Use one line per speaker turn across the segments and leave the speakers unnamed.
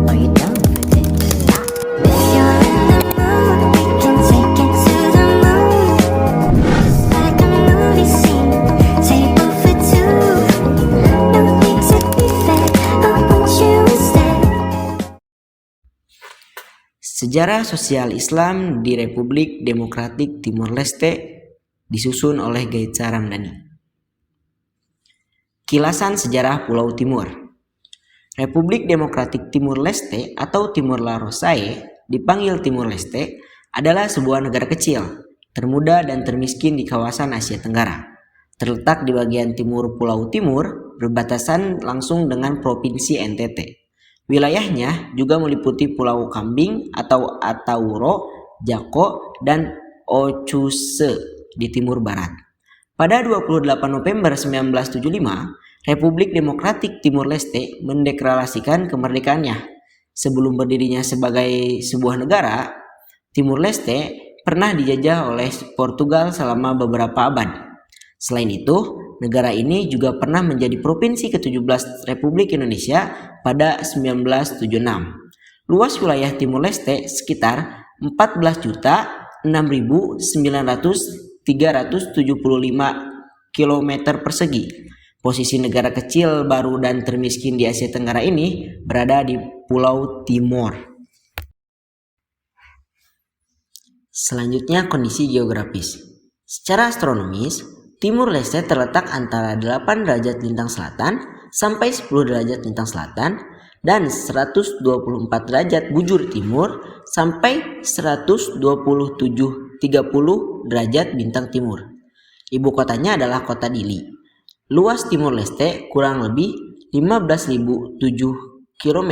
or you don't put it. If you're in the mood, we can take it to the moon. Just like a movie scene, table for two. No need to be fair, I want you instead.
Sejarah sosial Islam di Republik Demokratik Timor Leste disusun oleh Gaitsa Ramdhani. Kilasan sejarah Pulau Timur. Republik Demokratik Timur Leste atau Timor Leste, dipanggil Timur Leste, adalah sebuah negara kecil, termuda dan termiskin di kawasan Asia Tenggara. Terletak di bagian timur Pulau Timur, berbatasan langsung dengan Provinsi NTT. Wilayahnya juga meliputi Pulau Kambing atau Atauro, Jako, dan Ochuze di timur barat. Pada 28 November 1975, Republik Demokratik Timur Leste mendeklarasikan kemerdekaannya. Sebelum berdirinya sebagai sebuah negara, Timur Leste pernah dijajah oleh Portugal selama beberapa abad. Selain itu, negara ini juga pernah menjadi provinsi ke-17 Republik Indonesia pada 1976. Luas wilayah Timur Leste sekitar 14.009.375 km persegi. Posisi negara kecil, baru, dan termiskin di Asia Tenggara ini berada di Pulau Timor. Selanjutnya, kondisi geografis. Secara astronomis, Timur Leste terletak antara 8 derajat lintang selatan sampai 10 derajat lintang selatan dan 124 derajat bujur timur sampai 127,30 derajat bintang timur. Ibu kotanya adalah kota Dili. Luas Timur Leste kurang lebih 15.007 km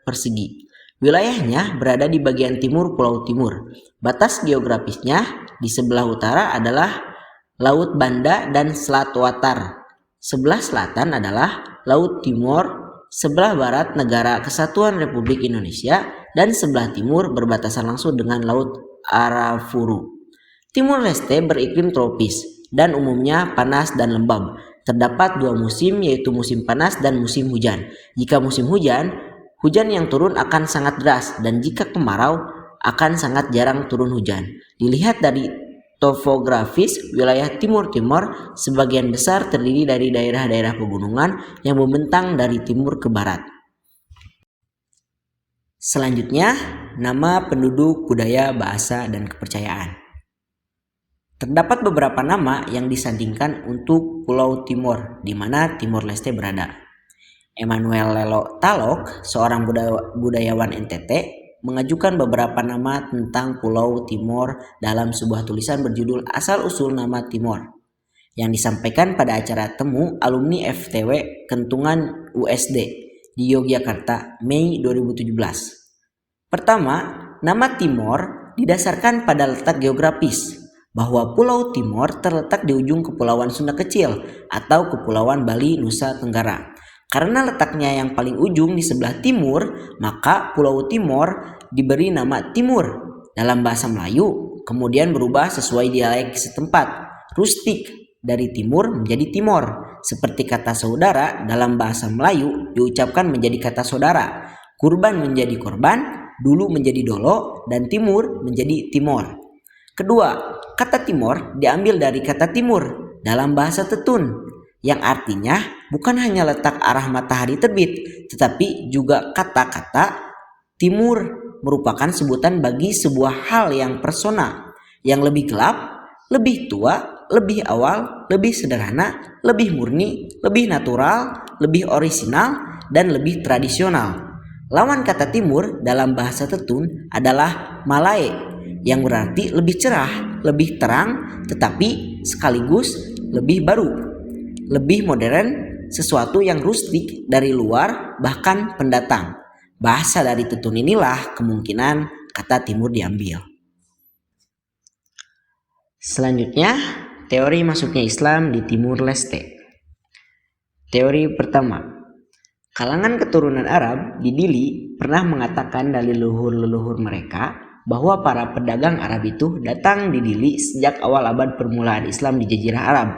persegi. Wilayahnya berada di bagian timur Pulau Timur. Batas geografisnya di sebelah utara adalah Laut Banda dan Selat Watar. Sebelah selatan adalah Laut Timor, sebelah barat negara Kesatuan Republik Indonesia, dan sebelah timur berbatasan langsung dengan Laut Arafuru. Timur Leste beriklim tropis dan umumnya panas dan lembab. Terdapat 2 musim, yaitu musim panas dan musim hujan. Jika musim hujan, hujan yang turun akan sangat deras, dan jika kemarau akan sangat jarang turun hujan. Dilihat dari topografis, wilayah Timur Timor sebagian besar terdiri dari daerah-daerah pegunungan yang membentang dari timur ke barat. Selanjutnya, nama penduduk, budaya, bahasa, dan kepercayaan. Terdapat beberapa nama yang disandingkan untuk Pulau Timor, di mana Timor Leste berada. Emmanuel Lelo Talok, seorang budayawan NTT, mengajukan beberapa nama tentang Pulau Timor dalam sebuah tulisan berjudul Asal-Usul Nama Timor yang disampaikan pada acara temu alumni FTW Kentungan USD di Yogyakarta Mei 2017. Pertama, nama Timor didasarkan pada letak geografis, bahwa Pulau Timor terletak di ujung Kepulauan Sunda Kecil atau Kepulauan Bali, Nusa Tenggara. Karena letaknya yang paling ujung di sebelah timur, maka Pulau Timor diberi nama Timur dalam bahasa Melayu, kemudian berubah sesuai dialek setempat. Rustik dari timur menjadi timor, seperti kata saudara dalam bahasa Melayu diucapkan menjadi kata saudara. Kurban menjadi korban, dulu menjadi dolo, dan timur menjadi timor. Kedua, kata timor diambil dari kata timur dalam bahasa Tetun, yang artinya bukan hanya letak arah matahari terbit, tetapi juga kata-kata timur merupakan sebutan bagi sebuah hal yang persona, yang lebih gelap, lebih tua, lebih awal, lebih sederhana, lebih murni, lebih natural, lebih orisinal, dan lebih tradisional. Lawan kata timur dalam bahasa Tetun adalah Malay, yang berarti lebih cerah, lebih terang, tetapi sekaligus lebih baru, lebih modern, sesuatu yang rustik dari luar, bahkan pendatang. Bahasa dari Tetun inilah kemungkinan kata timur diambil. Selanjutnya, teori masuknya Islam di Timur Leste. Teori pertama, kalangan keturunan Arab di Dili pernah mengatakan dari leluhur-leluhur mereka bahwa para pedagang Arab itu datang di Dili sejak awal abad permulaan Islam di Jazirah Arab,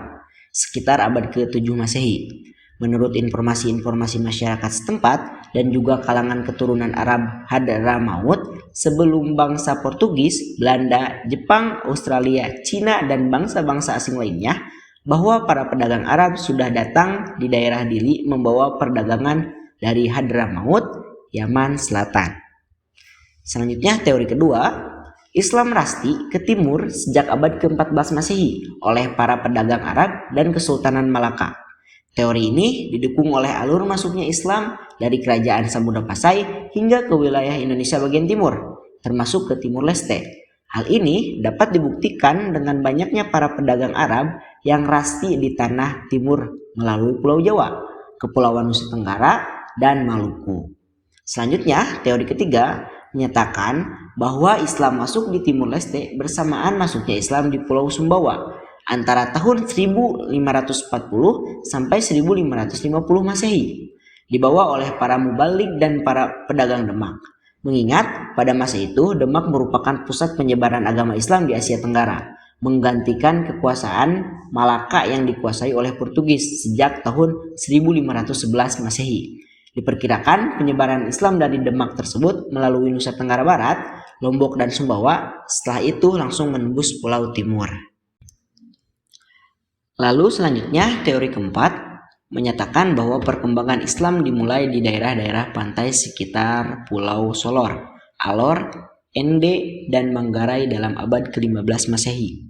sekitar abad ke-7 Masehi. Menurut informasi-informasi masyarakat setempat dan juga kalangan keturunan Arab Hadramaut, sebelum bangsa Portugis, Belanda, Jepang, Australia, Cina, dan bangsa-bangsa asing lainnya, bahwa para pedagang Arab sudah datang di daerah Dili membawa perdagangan dari Hadramaut, Yaman Selatan. Selanjutnya teori kedua, Islam rasti ke timur sejak abad ke-14 Masehi oleh para pedagang Arab dan Kesultanan Malaka. Teori ini didukung oleh alur masuknya Islam dari kerajaan Samudra Pasai hingga ke wilayah Indonesia bagian timur, termasuk ke Timur Leste. Hal ini dapat dibuktikan dengan banyaknya para pedagang Arab yang rasti di tanah timur melalui Pulau Jawa, Kepulauan Nusa Tenggara, dan Maluku. Selanjutnya, teori ketiga menyatakan bahwa Islam masuk di Timur Leste bersamaan masuknya Islam di Pulau Sumbawa antara tahun 1540 sampai 1550 Masehi, dibawa oleh para mubalik dan para pedagang Demak. Mengingat pada masa itu Demak merupakan pusat penyebaran agama Islam di Asia Tenggara, menggantikan kekuasaan Malaka yang dikuasai oleh Portugis sejak tahun 1511 Masehi. Diperkirakan penyebaran Islam dari Demak tersebut melalui Nusa Tenggara Barat, Lombok, dan Sumbawa, setelah itu langsung menembus Pulau Timur. Lalu selanjutnya teori keempat menyatakan bahwa perkembangan Islam dimulai di daerah-daerah pantai sekitar Pulau Solor, Alor, Ende, dan Manggarai dalam abad ke-15 Masehi.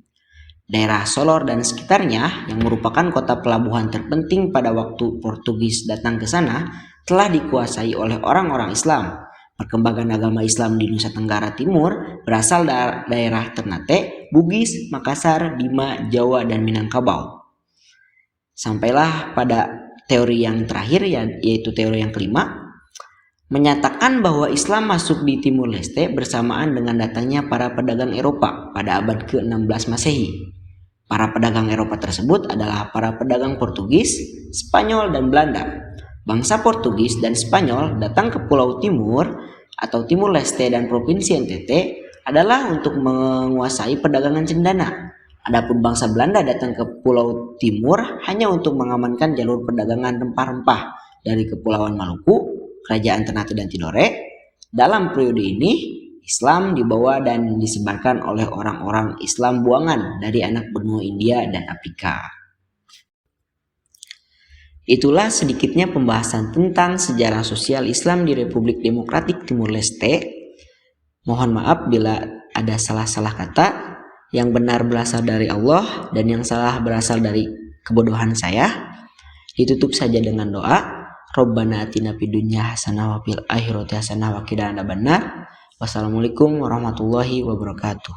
Daerah Solor dan sekitarnya yang merupakan kota pelabuhan terpenting pada waktu Portugis datang ke sana telah dikuasai oleh orang-orang Islam. Perkembangan agama Islam di Nusa Tenggara Timur berasal dari daerah Ternate, Bugis, Makassar, Bima, Jawa, dan Minangkabau. Sampailah pada teori yang terakhir, yaitu teori yang kelima, menyatakan bahwa Islam masuk di Timur Leste bersamaan dengan datangnya para pedagang Eropa pada abad ke-16 Masehi. Para pedagang Eropa tersebut adalah para pedagang Portugis, Spanyol, dan Belanda. Bangsa Portugis dan Spanyol datang ke Pulau Timur atau Timur Leste dan Provinsi NTT adalah untuk menguasai perdagangan cendana. Adapun bangsa Belanda datang ke Pulau Timur hanya untuk mengamankan jalur perdagangan rempah-rempah dari Kepulauan Maluku, Kerajaan Ternate dan Tidore. Dalam periode ini, Islam dibawa dan disebarkan oleh orang-orang Islam buangan dari anak benua India dan Afrika. Itulah sedikitnya pembahasan tentang sejarah sosial Islam di Republik Demokratik Timur Leste. Mohon maaf bila ada salah-salah kata. Yang benar berasal dari Allah dan yang salah berasal dari kebodohan saya. Ditutup saja dengan doa. Rabbana atina fid dunya hasanah wa fil akhirati hasanah wa qina adzabannar. Wassalamualaikum warahmatullahi wabarakatuh.